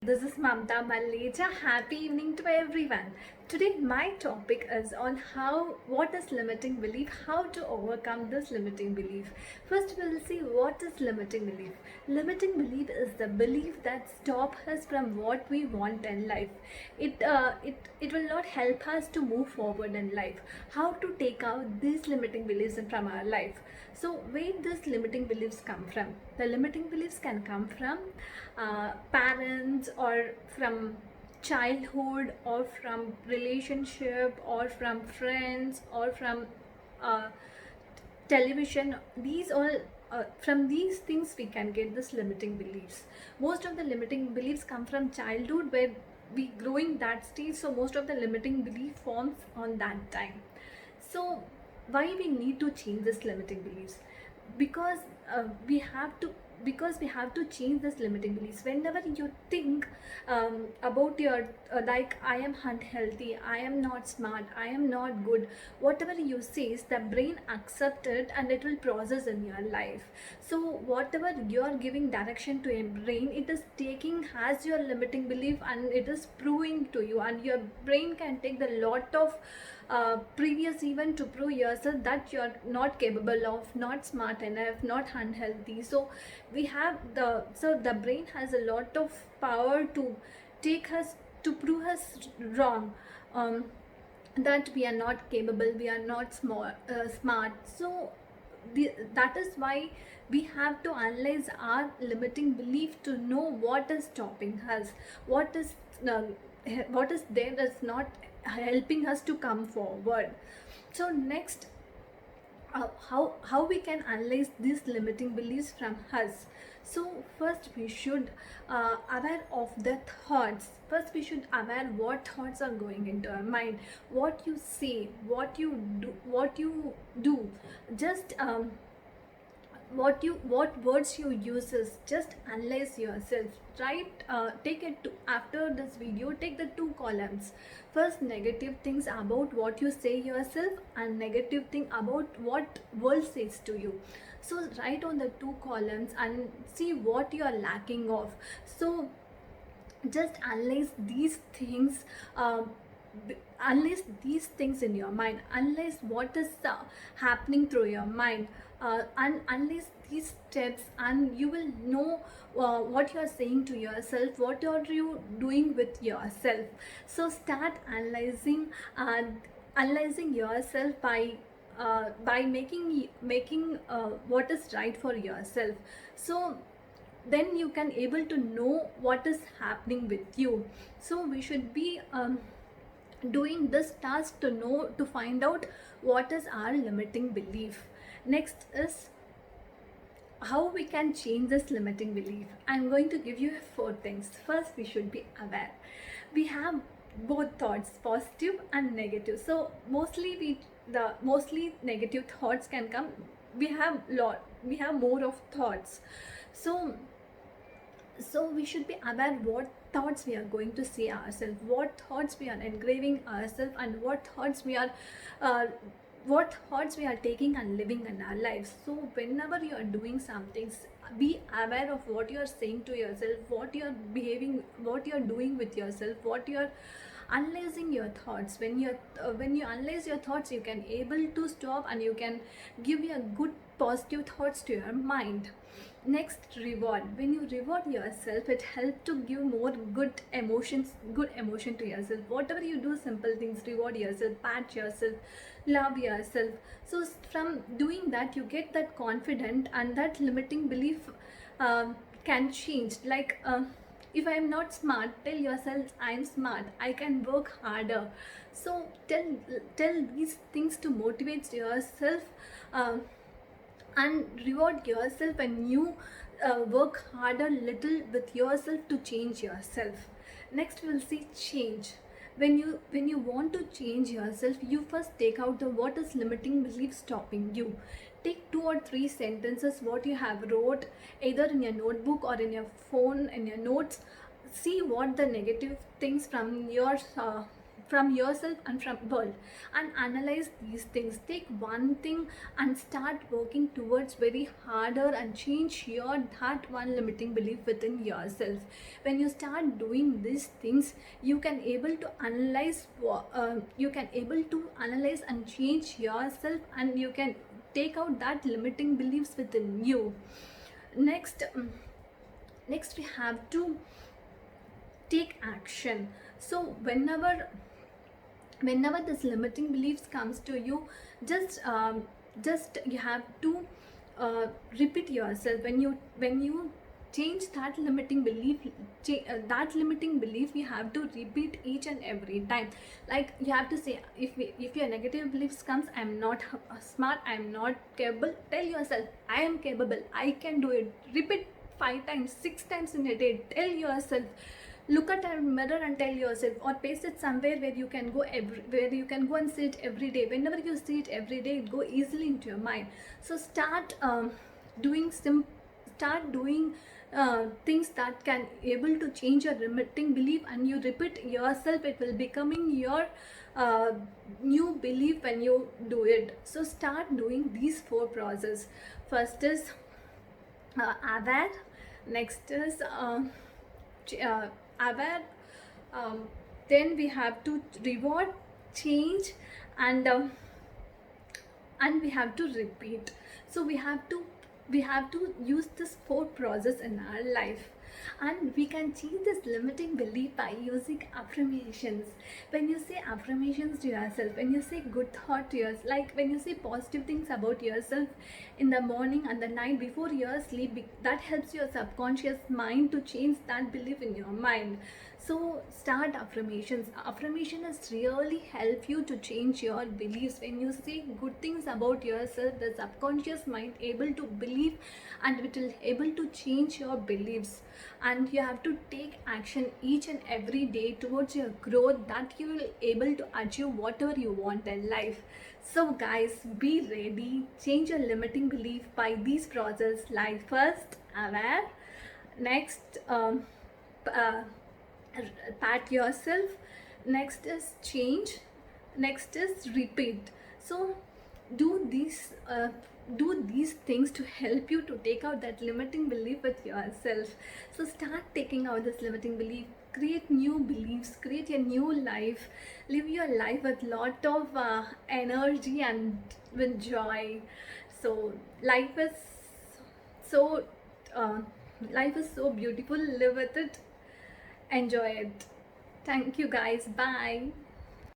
This is Mamta Maleja. Happy evening to everyone. Today my topic is on what is limiting belief, how to overcome this limiting belief. First we will see what is limiting belief. Limiting belief is the belief that stops us from what we want in life. It will not help us to move forward in life. How to take out these limiting beliefs from our life. So where these limiting beliefs come from? The limiting beliefs can come from parents or from childhood or from relationship or from friends or from uh, television. These all from these things we can get this limiting beliefs. Most of the limiting beliefs come from childhood where we growing that stage, so most of the limiting belief forms on that time. So why we need to change this limiting beliefs? Because we have to because we have to change this limiting beliefs. Whenever you think about your like I am unhealthy, I am not smart, I am not good, whatever you say, the brain accept it and it will process in your life. So whatever you are giving direction to your brain, it is taking as your limiting belief and it is proving to you, and your brain can take the lot of previous event to prove yourself that you are not capable of, not smart enough, not unhealthy. So the brain has a lot of power to take us, to prove us wrong, that we are not capable, we are not smart. So that is why we have to analyze our limiting belief to know what is stopping us, what is uh, what is there that's not helping us to come forward. So next, how we can analyze these limiting beliefs from us. So first we should aware of the thoughts. First we should aware what thoughts are going into our mind, what you say, what you do. Just what words you uses, just analyze yourself. Right, take it to, after this video, take the two columns. First, negative things about what you say yourself, and negative thing about what world says to you. So write on the two columns and see what you are lacking of. So just analyze these things. Analyze these things in your mind, analyze what is happening through your mind, and analyze these steps, and you will know what you are saying to yourself, what are you doing with yourself. So start analyzing yourself by making what is right for yourself. So then you can able to know what is happening with you. So we should be doing this task to know, to find out what is our limiting belief. Next is how we can change this limiting belief. I'm going to give you 4 things. First, we should be aware. We have both thoughts, positive and negative. So mostly negative thoughts can come. We have more of thoughts. So we should be aware what thoughts we are going to see ourselves, what thoughts we are engraving ourselves, and uh, what thoughts we are taking and living in our lives. So whenever you are doing something, be aware of what you are saying to yourself, what you are behaving, what you are doing with yourself, what you are analyzing your thoughts. When you analyze your thoughts, you can able to stop and you can give your good positive thoughts to your mind. Next, reward. When you reward yourself, it helps to give more good emotion to yourself. Whatever you do, simple things, reward yourself, pat yourself, love yourself. So from doing that, you get that confident, and that limiting belief can change. Like if I am not smart, tell yourself I am smart, I can work harder. So tell these things to motivate yourself, and reward yourself when you work harder little with yourself to change yourself. Next, we'll see change. When you want to change yourself, you first take out the what is limiting belief stopping you. Take 2 or 3 sentences what you have wrote, either in your notebook or in your phone, in your notes. See what the negative things from your from yourself and from world, and analyze these things. Take one thing and start working towards very harder and change your that one limiting belief within yourself. When you start doing these things, you can able to analyze and change yourself, and you can take out that limiting beliefs within you. Next, next we have to take action. So whenever this limiting beliefs comes to you, just you have to repeat yourself. When you change that limiting belief, you have to repeat each and every time. Like you have to say, if your negative beliefs comes, I'm not smart, I'm not capable, tell yourself I am capable, I can do it. Repeat 5 times, 6 times in a day. Tell yourself. Look at a mirror and tell yourself, or paste it somewhere where you can go and see it every day. Whenever you see it every day, it go easily into your mind. So start doing things that can able to change your limiting belief, and you repeat yourself. It will becoming your new belief when you do it. So start doing these 4 process. First is aware. Next is aware. Then we have to reward, change, and we have to repeat. So we have to use this 4 process in our life, and we can change this limiting belief by using affirmations. When you say affirmations to yourself, when you say good thought to yourself, like when you say positive things about yourself in the morning and the night before your sleep, that helps your subconscious mind to change that belief in your mind. So start affirmations. Affirmation is really help you to change your beliefs. When you say good things about yourself, the subconscious mind able to believe, and it will able to change your beliefs. And you have to take action each and every day towards your growth, that you will able to achieve whatever you want in life. So guys, be ready, change your limiting belief by these process. Like first aware, next pat yourself, next is change, next is repeat. So do these things to help you to take out that limiting belief with yourself. So start taking out this limiting belief, create new beliefs, create a new life, live your life with lot of energy and with joy. So life is so beautiful. Live with it, enjoy it. Thank you guys, bye.